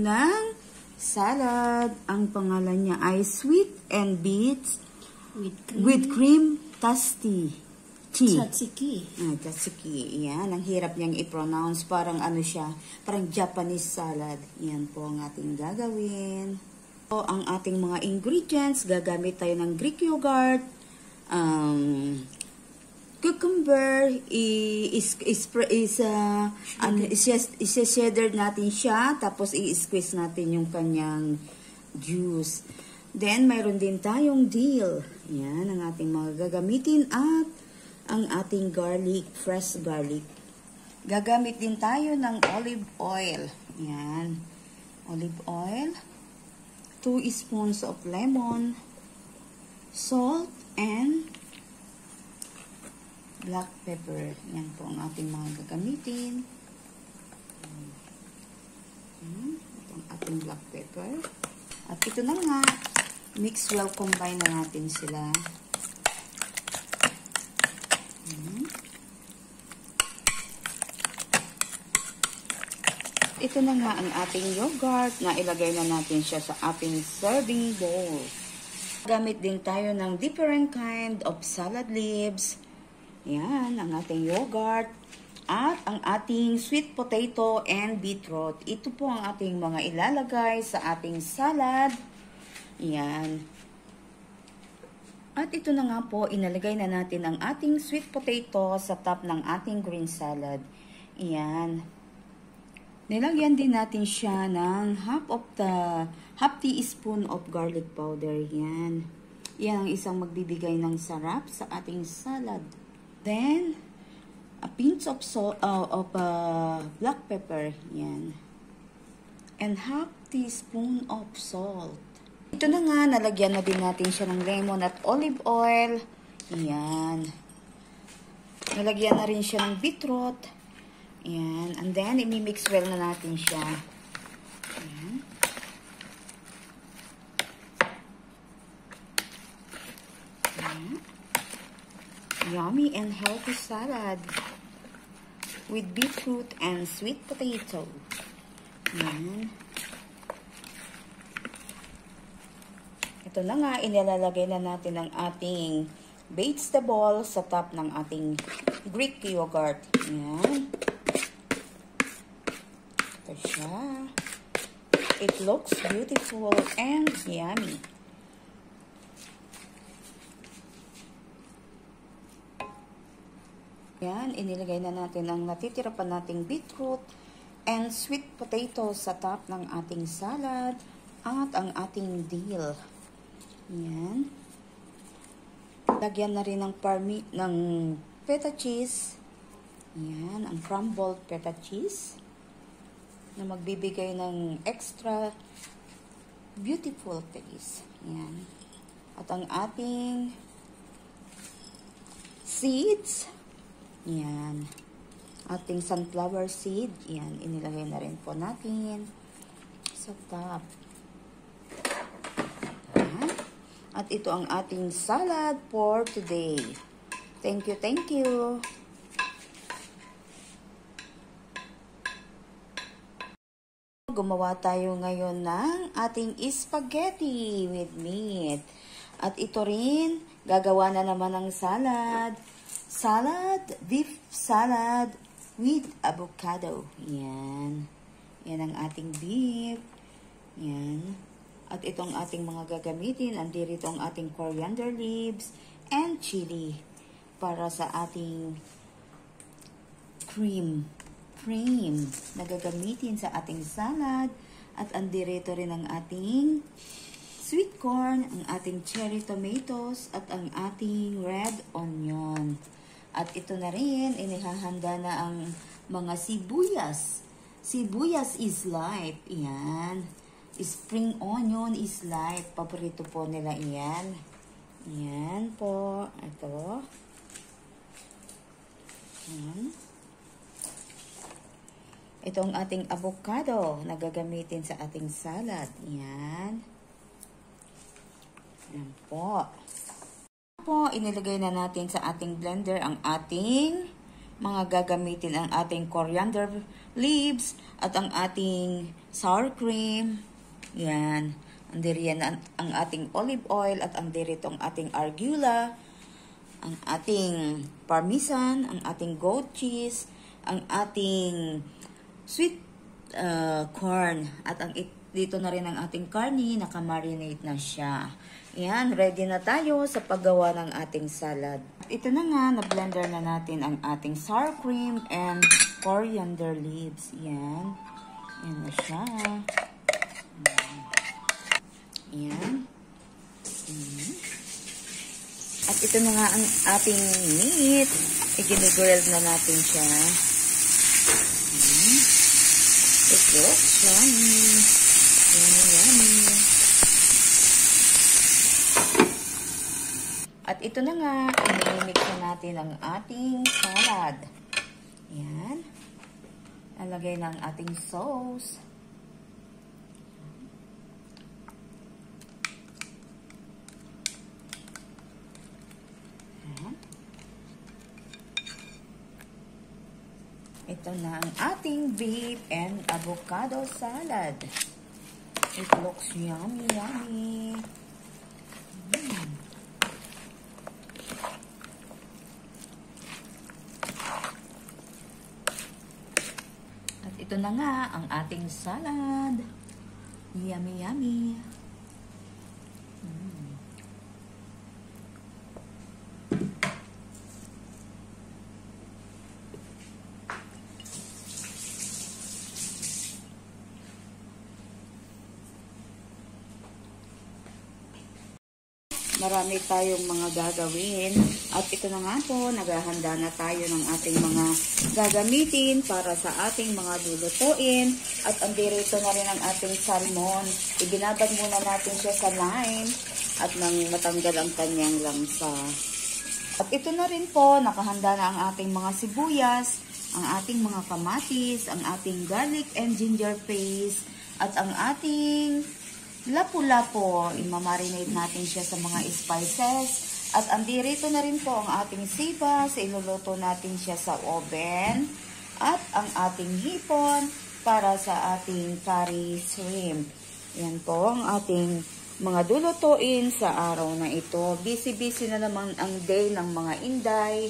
ng salad. Ang pangalan niya ay Sweet and Beets with cream tasty tea. Tzatziki. Tzatziki. Yan. Ang hirap niyang i-pronounce. Parang ano siya. Parang Japanese salad. Yan po ang ating gagawin. So, ang ating mga ingredients. Gagamit tayo ng Greek yogurt. Cucumber i-shredder natin siya. Tapos i-squeeze natin yung kanyang juice. Then, mayroon din tayong dill. Yan ang ating mga gagamitin at ang ating garlic, fresh garlic. Gagamit din tayo ng olive oil. Yan. Olive oil. 2 spoons of lemon. Salt and black pepper. Yan po ang ating mga gagamitin. Ito ang ating black pepper. At ito na nga. Mix well, combine na natin sila. Ito na nga ang ating yogurt na ilagay na natin siya sa ating serving bowl. Gamit din tayo ng different kind of salad leaves. Yan, ang ating yogurt. At ang ating sweet potato and beetroot. Ito po ang ating mga ilalagay sa ating salad. Yan. At ito na nga po, inalagay na natin ang ating sweet potato sa top ng ating green salad. Yan. Nilagyan din natin siya ng half teaspoon of garlic powder. Yan. Yan ang isang magbibigay ng sarap sa ating salad. Then, a pinch of black pepper. Yan. And half teaspoon of salt. Ito na nga, nalagyan na din natin siya ng lemon at olive oil. Yan. Nalagyan na rin siya ng beetroot. Yan. And then, imimix well na natin siya. Yan. Yan. Yummy and healthy salad with beetroot and sweet potato. Yan. Ito na nga, inilalagay na natin ang ating vegetable sa top ng ating Greek yogurt. Yan. Ito siya. It looks beautiful and yummy. Yan, inilagay na natin ang natitira pa nating beetroot and sweet potato sa top ng ating salad at ang ating dill. Yan. Lagyan na rin ng feta cheese. Yan, ang crumbled feta cheese na magbibigay ng extra beautiful taste. Yan. At ang ating seeds. Yan. Ating sunflower seed. Yan, inilagay na rin po natin sa top. Yan. At ito ang ating salad for today. Thank you, thank you. Gumawa tayo ngayon ng ating spaghetti with meat. At ito rin, gagawa na naman ng salad. Beef salad with avocado. Yan. Yan ang ating beef. Yan. At itong ating mga gagamitin, andirito ang ating coriander leaves and chili para sa ating cream na gagamitin sa ating salad. At andirito rin ang ating sweet corn, ang ating cherry tomatoes, at ang ating red onion. At ito na rin, inihahanda na ang mga sibuyas. Sibuyas is life. Yan. Spring onion is life. Paborito po nila iyan. Yan po. Ito. Yan. Ito ang ating avocado na gagamitin sa ating salad. Yan. Yan po. Inilagay na natin sa ating blender ang ating mga gagamitin ang ating coriander leaves at ang ating sour cream. Yan. Andiri yan ang ating olive oil at ang dirito ang ating arugula, ang ating parmesan, ang ating goat cheese, ang ating sweet corn at ang dito na rin ang ating karni, naka-marinate na siya. Yan, ready na tayo sa paggawa ng ating salad. Ito na nga, na-blender na natin ang ating sour cream and coriander leaves. Yan. Yan na siya. Yan. At ito na nga ang ating meat. I-grilled na natin siya. It looks yummy. Yummy, yummy. At ito na nga, i-mix na natin ang ating salad. Yan. Alagay na ang ating sauce. Yan. Ito na ang ating beef and avocado salad. It looks yummy, yummy. At ito na nga ang ating salad. Yummy, yummy. Marami tayong mga gagawin. At ito na nga po, naghahanda na tayo ng ating mga gagamitin para sa ating mga lulutuin. At andirito na rin ang ating salmon. Ibinabad muna natin siya sa lime at nang matanggal ang kanyang langsa. At ito na rin po, nakahanda na ang ating mga sibuyas, ang ating mga kamatis, ang ating garlic and ginger paste, at ang ating lapu-lapu. Imamarinate natin siya sa mga spices. At andirito na rin po ang ating sibas. Iluluto natin siya sa oven. At ang ating hipon para sa ating curry shrimp. Yan po ang ating mga lulutuin sa araw na ito. Busy-busy na naman ang day ng mga Inday.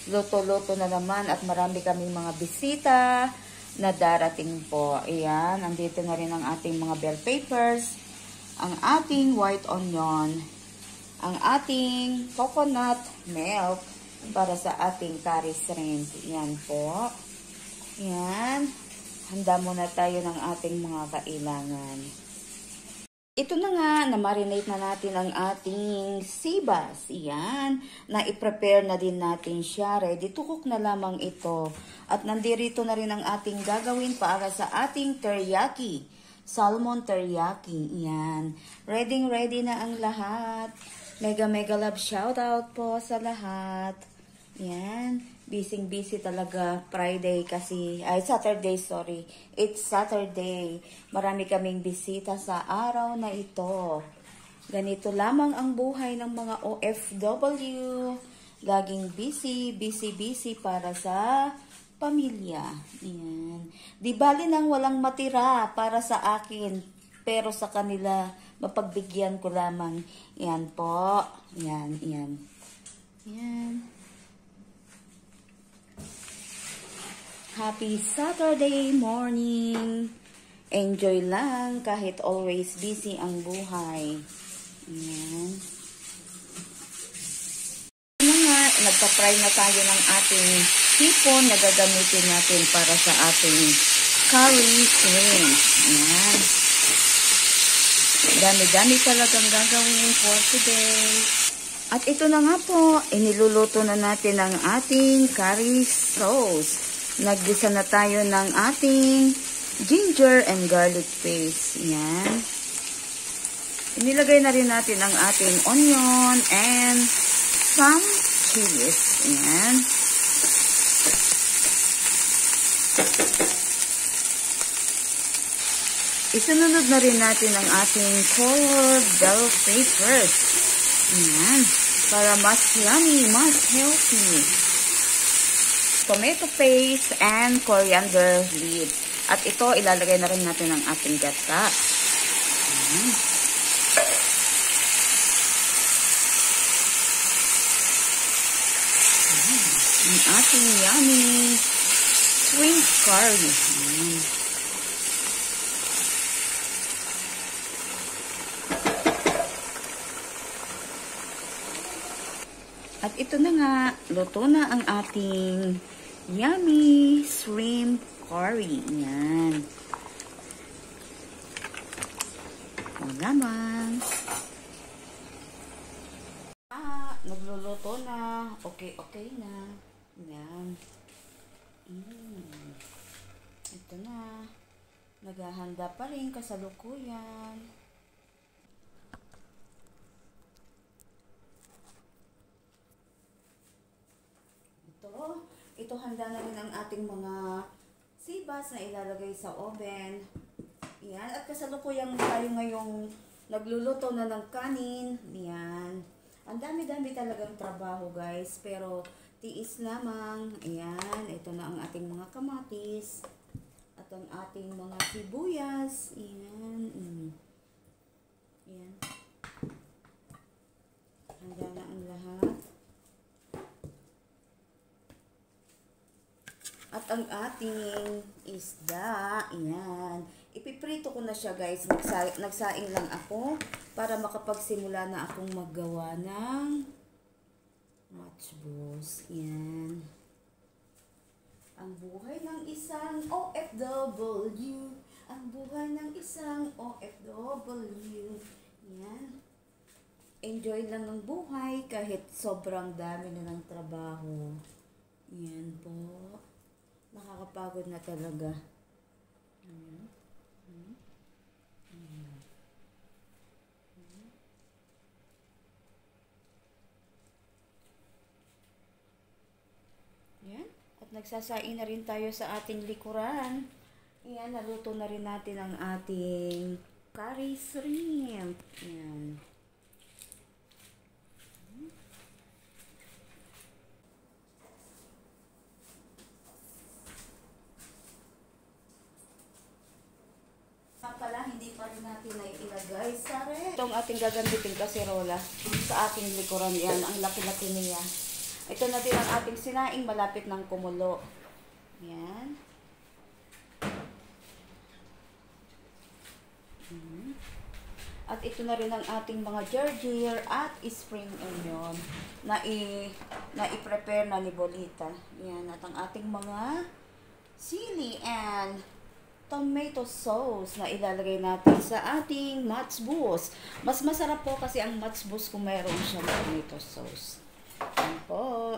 Luto-luto na naman at marami kaming mga bisita na darating po. Ayan, andito na rin ang ating mga bell peppers, ang ating white onion, ang ating coconut milk para sa ating curry shrimp. Yan po. Yan. Handa muna tayo ng ating mga kailangan. Ito na nga, na-marinate na natin ang ating sibas. Yan. Na-i-prepare na din natin siya. Ready to cook na lamang ito. At nandirito na rin ang ating gagawin para sa ating teriyaki. Salmon teriyaki. Yan. Ready na ang lahat. Mega love shoutout po sa lahat. Yan. Busy talaga. Friday kasi. Ay, Saturday, sorry. It's Saturday. Marami kaming bisita sa araw na ito. Ganito lamang ang buhay ng mga OFW. Laging busy para sa pamilya. Yan. Di bali nang walang matira para sa akin, pero sa kanila, mapagbigyan ko lamang. Yan po. Yan. Happy Saturday morning. Enjoy lang kahit always busy ang buhay. Yan. Nagpa-fry na tayo ng ating hipon na gagamitin natin para sa ating curry shrimp. Ayan. Dami-dami talagang gagawin for today. At ito na nga po, iniluluto na natin ang ating curry sauce. Naggisa na tayo ng ating ginger and garlic paste. Ayan. Inilagay na rin natin ang ating onion and some chilies. Ayan. Isunod na rin natin ang ating colored bell peppers. Ayan. Para mas yummy, mas healthy. tomato paste, and coriander leaves. At ito, ilalagay na rin natin ang ating gata. Ang ating yummy shrimp curry. At ito na nga, luto na ang ating yummy shrimp curry. Yan. Malamang. Nagluluto na. Okay na. Yan. Ito na. Naghahanda pa rin kasalukuyan. Ito handa na rin ang ating mga sibas na ilalagay sa oven. Yan. At kasalukuyan tayo ngayong nagluluto na ng kanin. Yan. Ang dami-dami talagang trabaho, guys. Pero tiis lamang. Ayan. Ito na ang ating mga kamatis. At ang ating mga sibuyas. Ayan. Ayan. Handa na ang lahat. At ang ating isda, ayan. Ipiprito ko na siya, guys. Nagsaing lang ako para makapagsimula na akong maggawa ng matchbox. Ayan. Ang buhay ng isang OFW. Ang buhay ng isang OFW. Ayan. Enjoy lang ng buhay kahit sobrang dami na ng trabaho. Ayan po. Nakakapagod na talaga. Yan. At nagsasain na rin tayo sa ating likuran. Yan, naluto na rin natin ang ating curry shrimp. Yan. Pala, hindi pa rin natin na ilagay sa rin. Itong ating gagamitin kaserola sa ating likuran. Yan, ang laki-laki niya. Ito na din ang ating sinaing malapit ng kumulo. Yan. At ito na rin ang ating mga ginger at spring onion na i-prepare na ni Bolita. Yan, at ang ating mga sili and tomato sauce na ilalagay natin sa ating matchbox. Mas masarap po kasi ang matchbox kung mayroon siyang tomato sauce. Yan po.